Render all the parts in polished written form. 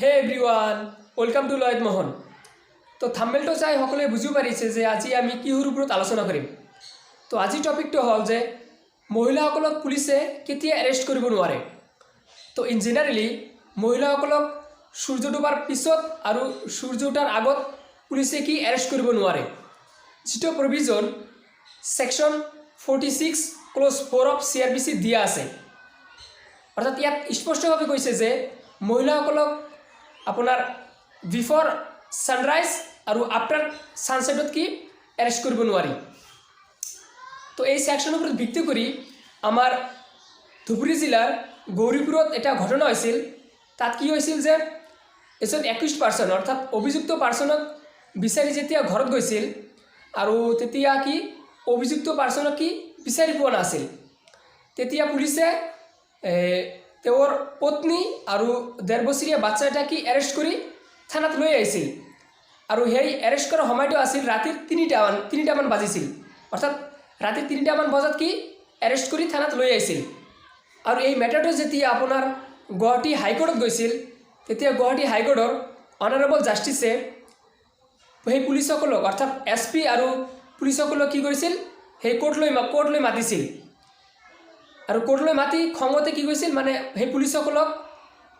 হে everyone, welcome to লয়ত Mohan. তো থাম্বনেলটো চাই সকলোৱে বুজি পাৰিছে যে আজি আমি কিহৰ ওপৰত আলোচনা কৰিম। তো আজিৰ টপিকটো হ'ল যে মহিলাসকলক পুলিচে কেতিয়া এৰেষ্ট কৰিব নোৱাৰে। তো ইন জেনাৰেলি মহিলাসকলক সূৰ্য ডুবাৰ পিছত আৰু সূৰ্য উঠাৰ আগত পুলিচে কি এৰেষ্ট কৰিব নোৱাৰে, যিটো provision section 46 clause 4 of CRPC দিয়া আছে। অৰ্থাৎ ইয়াত স্পষ্টভাৱে কৈছে যে মহিলাসকলক আপোনাৰ বিফৰ সানৰাইজ আৰু আফটাৰ সানসেটত কি এৰেষ্ট কৰিব নোৱাৰি। তো এই সেকশনৰ ওপৰত ভিত্তি কৰি আমাৰ ধুবুৰী জিলাৰ গৌৰীপুৰত এটা ঘটনা হৈছিল। তাত কি হৈছিল যে এজন একিউজড পাৰ্সন অৰ্থাৎ অভিযুক্ত পাৰ্সনক বিচাৰি যেতিয়া ঘৰত গৈছিল আৰু তেতিয়া কি অভিযুক্ত পাৰ্সনক কি বিচাৰি পোৱা নাছিল, তেতিয়া পুলিচে তেওঁৰ পত্নী আৰু 1.5 বছৰীয়া বাচ্চা এটা কি এৰেষ্ট কৰি থানাত লৈ আহিছিল। আৰু সেই এৰেষ্ট কৰাৰ সময়টো আছিল ৰাতিৰ 3টামান বাজিছিল। অৰ্থাৎ ৰাতিৰ 3টামান বজাত কি এৰেষ্ট কৰি থানাত লৈ আহিছিল। আৰু এই মেটাৰটো যেতিয়া আপোনাৰ গুৱাহাটী হাইকোৰ্টত গৈছিল, তেতিয়া গুৱাহাটী হাইকোৰ্টৰ অনাৰেবল জাষ্টিছে সেই পুলিচসকলক অৰ্থাৎ SP আৰু পুলিচসকলক কি কৰিছিল, সেই কোৰ্টলৈ মাতিছিল। আৰু কোৰ্টলৈ মাতি খঙতে কি কৈছিল, মানে সেই পুলিচসকলক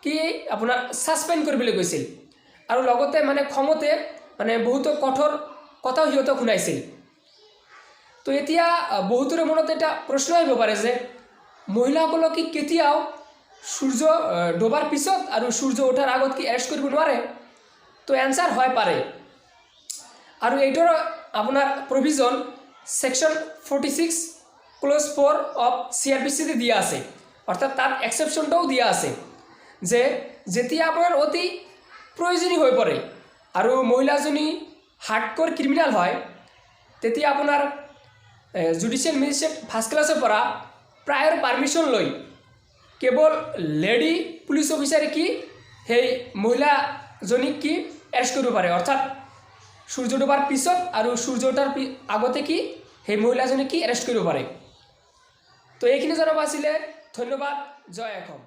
কি আপোনাৰ সাসপেণ্ড কৰিবলৈ কৈছিল। আৰু লগতে মানে খঙতে মানে বহুতো কঠোৰ কথাও সিহঁতক শুনাইছিল। তো এতিয়া বহুতৰে মনত এটা প্ৰশ্ন আহিব পাৰে যে মহিলাসকলক কি কেতিয়াও সূৰ্য ডুবাৰ পিছত আৰু সূৰ্য উঠাৰ আগত কি এৰেষ্ট কৰিব নোৱাৰে? তো এনসাৰ হয় পাৰে। আৰু এইটোৰ আপোনাৰ provision section 46 clause 4 of CRPC দিয়া আছে। অর্থাৎ তার এক্সেপশনটাও দিয়া আছে যে যেতিয়া আপনার অতি প্রয়োজনীয় হয়ে পড়ে আর মহিলাজনী হার্ডকোর ক্রিমিনাল হয়, তেতিয়া আপনার জুডিশিয়াল মেজিস্ট্রেট ফার্স্ট ক্লাসের পৰা প্রায়র পারমিশন লই কেবল লেডি পুলিশ অফিসারে কি সেই মহিলাজনীক কি এরেস্ট করতে পারে। অর্থাৎ সূর্য ডুবার পিছত আর সূর্য ওঠার আগতে কি সেই মহিলাজনীক কি এরেস্ট করতে পারে। তো এইখিনি জানাব আছিলে। ধন্যবাদ। জয় অসম।